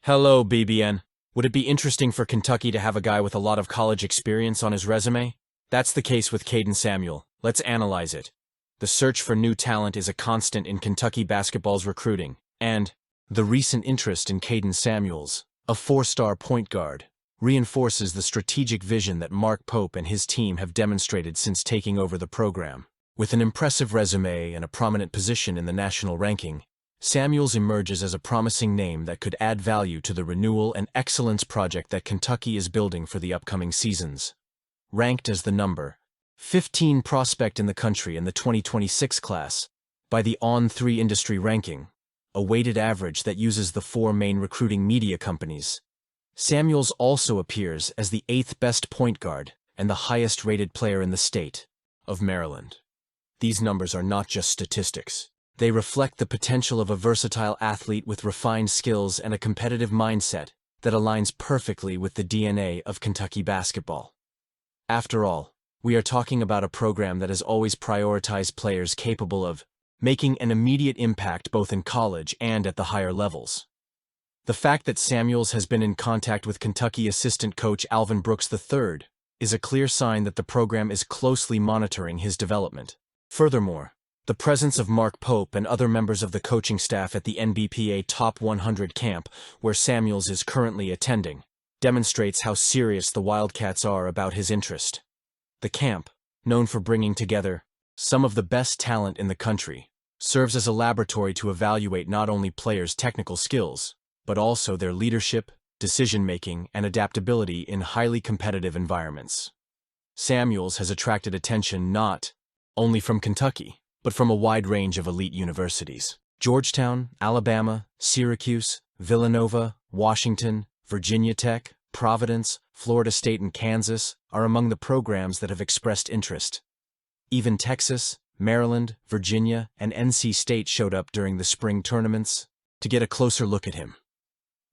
Hello, BBN. Would it be interesting for Kentucky to have a guy with a lot of college experience on his resume? That's the case with Qayden Samuel. Let's analyze it. The search for new talent is a constant in Kentucky basketball's recruiting, and the recent interest in Qayden Samuels, a four-star point guard, reinforces the strategic vision that Mark Pope and his team have demonstrated since taking over the program. With an impressive resume and a prominent position in the national ranking, Samuels emerges as a promising name that could add value to the renewal and excellence project that Kentucky is building for the upcoming seasons. Ranked as the number 15 prospect in the country in the 2026 class by the On3 industry ranking, a weighted average that uses the four main recruiting media companies, Samuels also appears as the 8th best point guard and the highest-rated player in the state of Maryland. These numbers are not just statistics. They reflect the potential of a versatile athlete with refined skills and a competitive mindset that aligns perfectly with the DNA of Kentucky basketball. After all, we are talking about a program that has always prioritized players capable of making an immediate impact both in college and at the higher levels. The fact that Samuels has been in contact with Kentucky assistant coach Alvin Brooks III is a clear sign that the program is closely monitoring his development. Furthermore, the presence of Mark Pope and other members of the coaching staff at the NBPA Top 100 camp, where Samuels is currently attending, demonstrates how serious the Wildcats are about his interest. The camp, known for bringing together some of the best talent in the country, serves as a laboratory to evaluate not only players' technical skills, but also their leadership, decision-making, and adaptability in highly competitive environments. Samuels has attracted attention not only from Kentucky, but from a wide range of elite universities. Georgetown, Alabama, Syracuse, Villanova, Washington, Virginia Tech, Providence, Florida State, and Kansas are among the programs that have expressed interest. Even Texas, Maryland, Virginia, and NC State showed up during the spring tournaments to get a closer look at him.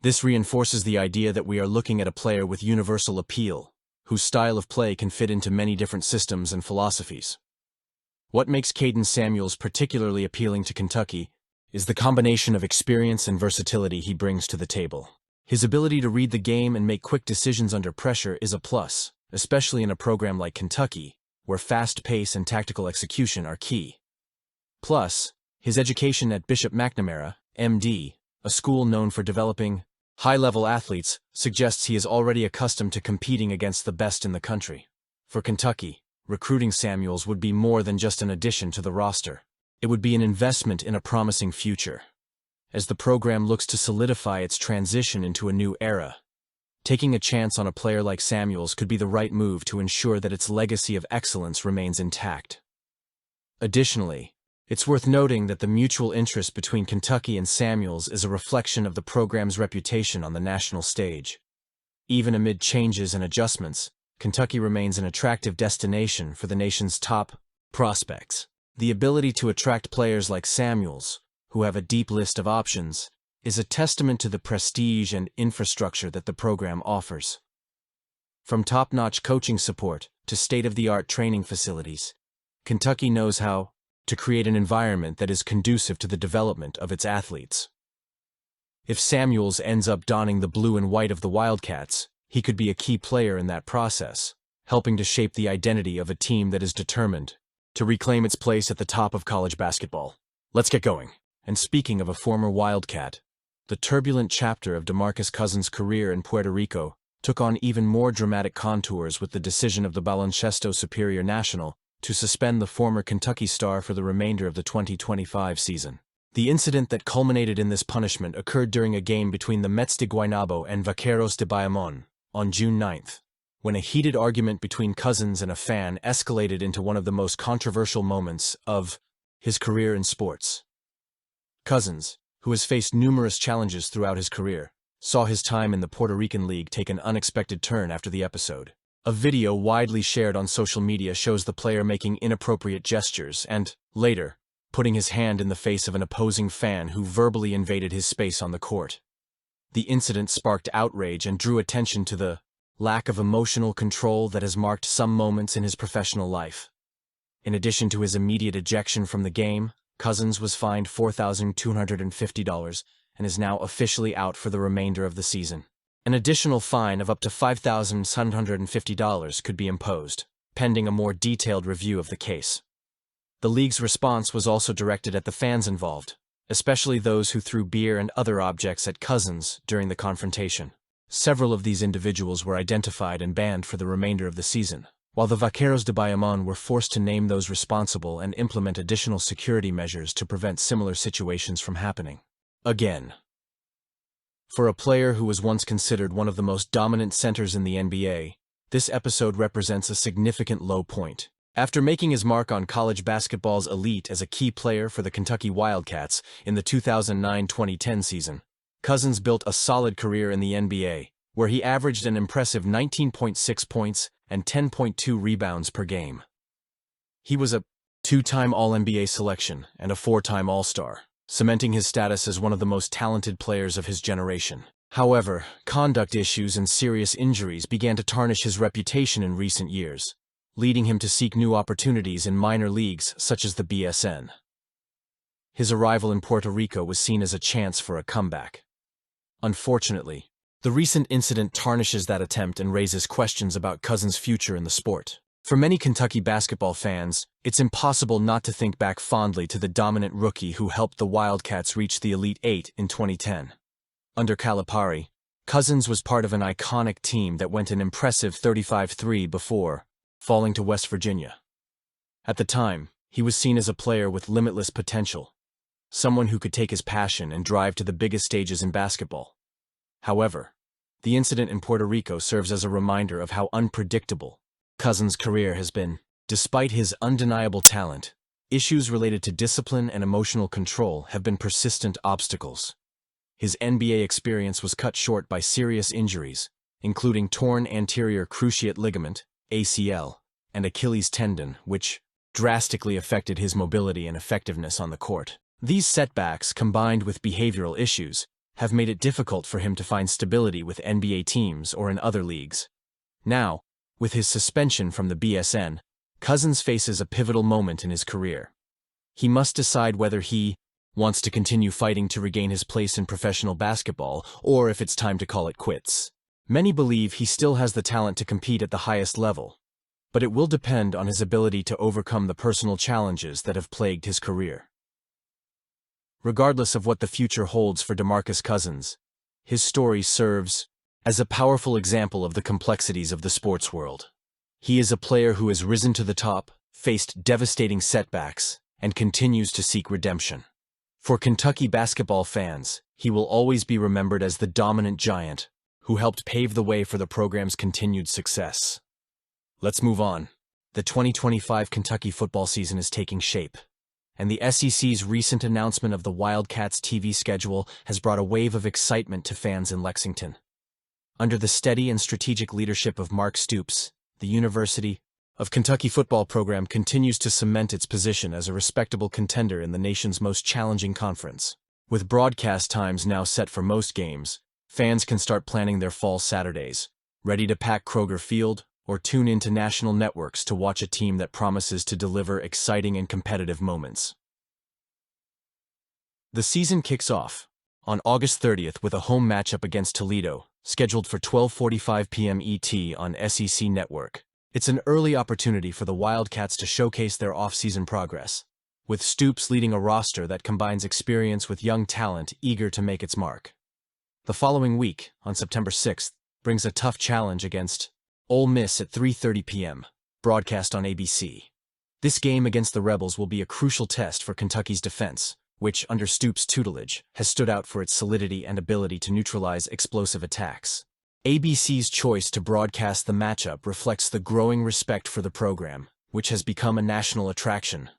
This reinforces the idea that we are looking at a player with universal appeal, whose style of play can fit into many different systems and philosophies. What makes Qayden Samuels particularly appealing to Kentucky is the combination of experience and versatility he brings to the table. His ability to read the game and make quick decisions under pressure is a plus, especially in a program like Kentucky, where fast pace and tactical execution are key. Plus, his education at Bishop McNamara, MD, a school known for developing high-level athletes, suggests he is already accustomed to competing against the best in the country. For Kentucky, recruiting Samuels would be more than just an addition to the roster. It would be an investment in a promising future. As the program looks to solidify its transition into a new era, taking a chance on a player like Samuels could be the right move to ensure that its legacy of excellence remains intact. Additionally, it's worth noting that the mutual interest between Kentucky and Samuels is a reflection of the program's reputation on the national stage. Even amid changes and adjustments, Kentucky remains an attractive destination for the nation's top prospects. The ability to attract players like Samuels, who have a deep list of options, is a testament to the prestige and infrastructure that the program offers. From top-notch coaching support to state-of-the-art training facilities, Kentucky knows how to create an environment that is conducive to the development of its athletes. If Samuels ends up donning the blue and white of the Wildcats, he could be a key player in that process, helping to shape the identity of a team that is determined to reclaim its place at the top of college basketball. Let's get going. And speaking of a former Wildcat, the turbulent chapter of Demarcus Cousins' career in Puerto Rico took on even more dramatic contours with the decision of the Baloncesto Superior National to suspend the former Kentucky star for the remainder of the 2025 season. The incident that culminated in this punishment occurred during a game between the Mets de Guaynabo and Vaqueros de Bayamon on June 9th, when a heated argument between Cousins and a fan escalated into one of the most controversial moments of his career in sports. Cousins, who has faced numerous challenges throughout his career, saw his time in the Puerto Rican League take an unexpected turn after the episode. A video widely shared on social media shows the player making inappropriate gestures and, later, putting his hand in the face of an opposing fan who verbally invaded his space on the court. The incident sparked outrage and drew attention to the lack of emotional control that has marked some moments in his professional life. In addition to his immediate ejection from the game, Cousins was fined $4,250 and is now officially out for the remainder of the season. An additional fine of up to $5,750 could be imposed, pending a more detailed review of the case. The league's response was also directed at the fans involved, especially those who threw beer and other objects at Cousins during the confrontation. Several of these individuals were identified and banned for the remainder of the season, while the Vaqueros de Bayamón were forced to name those responsible and implement additional security measures to prevent similar situations from happening again. For a player who was once considered one of the most dominant centers in the NBA, this episode represents a significant low point. After making his mark on college basketball's elite as a key player for the Kentucky Wildcats in the 2009-2010 season, Cousins built a solid career in the NBA, where he averaged an impressive 19.6 points and 10.2 rebounds per game. He was a two-time All-NBA selection and a four-time All-Star, cementing his status as one of the most talented players of his generation. However, conduct issues and serious injuries began to tarnish his reputation in recent years, leading him to seek new opportunities in minor leagues such as the BSN. His arrival in Puerto Rico was seen as a chance for a comeback. Unfortunately, the recent incident tarnishes that attempt and raises questions about Cousins' future in the sport. For many Kentucky basketball fans, it's impossible not to think back fondly to the dominant rookie who helped the Wildcats reach the Elite Eight in 2010. Under Calipari, Cousins was part of an iconic team that went an impressive 35-3 before falling to West Virginia. At the time, he was seen as a player with limitless potential, someone who could take his passion and drive to the biggest stages in basketball. However, the incident in Puerto Rico serves as a reminder of how unpredictable Cousins' career has been. Despite his undeniable talent, issues related to discipline and emotional control have been persistent obstacles. His NBA experience was cut short by serious injuries, including torn anterior cruciate ligament, ACL, and Achilles tendon, which drastically affected his mobility and effectiveness on the court. These setbacks, combined with behavioral issues, have made it difficult for him to find stability with NBA teams or in other leagues. Now, with his suspension from the BSN, Cousins faces a pivotal moment in his career. He must decide whether he wants to continue fighting to regain his place in professional basketball or if it's time to call it quits. Many believe he still has the talent to compete at the highest level, but it will depend on his ability to overcome the personal challenges that have plagued his career. Regardless of what the future holds for Demarcus Cousins, his story serves as a powerful example of the complexities of the sports world. He is a player who has risen to the top, faced devastating setbacks, and continues to seek redemption. For Kentucky basketball fans, he will always be remembered as the dominant giant who helped pave the way for the program's continued success. Let's move on. The 2025 Kentucky football season is taking shape, and the SEC's recent announcement of the Wildcats' TV schedule has brought a wave of excitement to fans in Lexington. Under the steady and strategic leadership of Mark Stoops, the University of Kentucky football program continues to cement its position as a respectable contender in the nation's most challenging conference. With broadcast times now set for most games, fans can start planning their fall Saturdays, ready to pack Kroger Field or tune into national networks to watch a team that promises to deliver exciting and competitive moments. The season kicks off on August 30th with a home matchup against Toledo, scheduled for 12:45 p.m. ET on SEC Network. It's an early opportunity for the Wildcats to showcase their off-season progress, with Stoops leading a roster that combines experience with young talent eager to make its mark. The following week, on September 6th, brings a tough challenge against Ole Miss at 3:30 p.m., broadcast on ABC. This game against the Rebels will be a crucial test for Kentucky's defense, which, under Stoops' tutelage, has stood out for its solidity and ability to neutralize explosive attacks. ABC's choice to broadcast the matchup reflects the growing respect for the program, which has become a national attraction.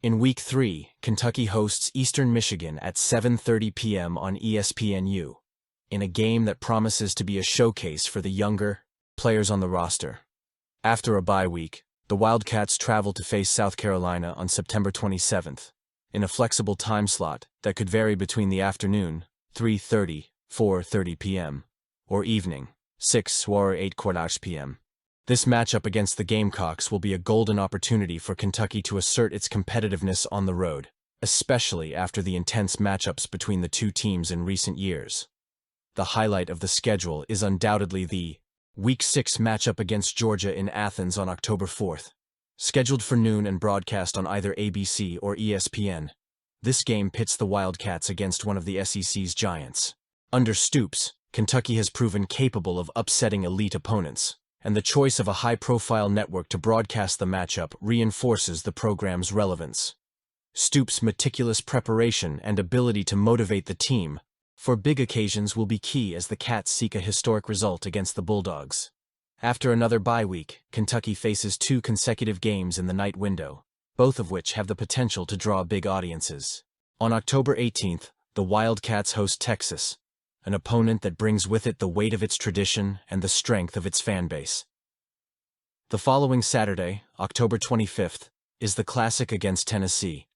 In Week 3, Kentucky hosts Eastern Michigan at 7:30 p.m. on ESPNU, in a game that promises to be a showcase for the younger players on the roster. After a bye week, the Wildcats travel to face South Carolina on September 27th, in a flexible time slot that could vary between the afternoon, 3:30, 4:30 p.m., or evening, 6 or 8:15 p.m. This matchup against the Gamecocks will be a golden opportunity for Kentucky to assert its competitiveness on the road, especially after the intense matchups between the two teams in recent years. The highlight of the schedule is undoubtedly the Week 6 matchup against Georgia in Athens on October 4th. Scheduled for noon and broadcast on either ABC or ESPN, this game pits the Wildcats against one of the SEC's giants. Under Stoops, Kentucky has proven capable of upsetting elite opponents, and the choice of a high-profile network to broadcast the matchup reinforces the program's relevance. Stoops' meticulous preparation and ability to motivate the team for big occasions will be key as the Cats seek a historic result against the Bulldogs. After another bye week, Kentucky faces 2 consecutive games in the night window, both of which have the potential to draw big audiences. On October 18th, the Wildcats host Texas, an opponent that brings with it the weight of its tradition and the strength of its fan base. The following Saturday, October 25th, is the Classic against Tennessee,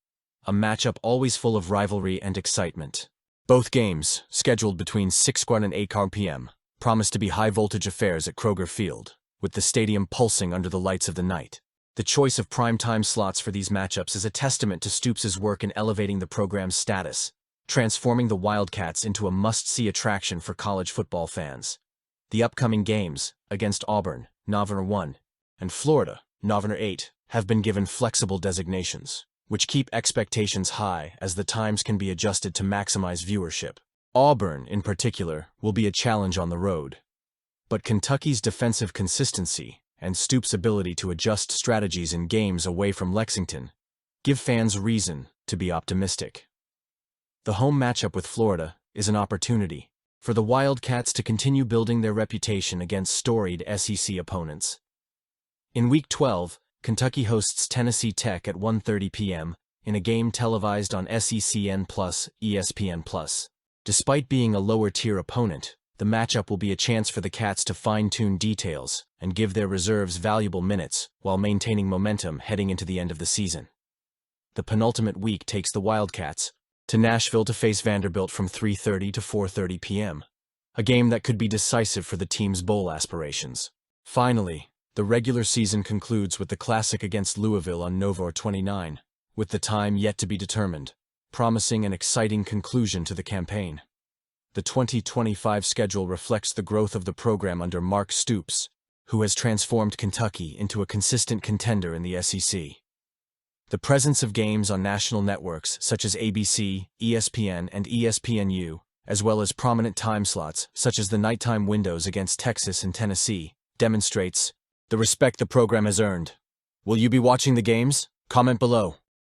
a matchup always full of rivalry and excitement. Both games, scheduled between 6 and 8 p.m., promise to be high-voltage affairs at Kroger Field, with the stadium pulsing under the lights of the night. The choice of prime-time slots for these matchups is a testament to Stoops' work in elevating the program's status, transforming the Wildcats into a must-see attraction for college football fans. The upcoming games, against Auburn, November 1, and Florida, November 8, have been given flexible designations, which keep expectations high as the times can be adjusted to maximize viewership. Auburn, in particular, will be a challenge on the road. But Kentucky's defensive consistency and Stoops' ability to adjust strategies in games away from Lexington give fans reason to be optimistic. The home matchup with Florida is an opportunity for the Wildcats to continue building their reputation against storied SEC opponents. In Week 12, Kentucky hosts Tennessee Tech at 1:30 p.m. in a game televised on SECN+, ESPN+. Despite being a lower-tier opponent, the matchup will be a chance for the Cats to fine-tune details and give their reserves valuable minutes while maintaining momentum heading into the end of the season. The penultimate week takes the Wildcats to Nashville to face Vanderbilt from 3:30 to 4:30 p.m., a game that could be decisive for the team's bowl aspirations. Finally, the regular season concludes with the Classic against Louisville on November 29, with the time yet to be determined, promising an exciting conclusion to the campaign. The 2025 schedule reflects the growth of the program under Mark Stoops, who has transformed Kentucky into a consistent contender in the SEC. The presence of games on national networks such as ABC, ESPN, and ESPNU, as well as prominent time slots such as the nighttime windows against Texas and Tennessee, demonstrates the respect the program has earned. Will you be watching the games? Comment below.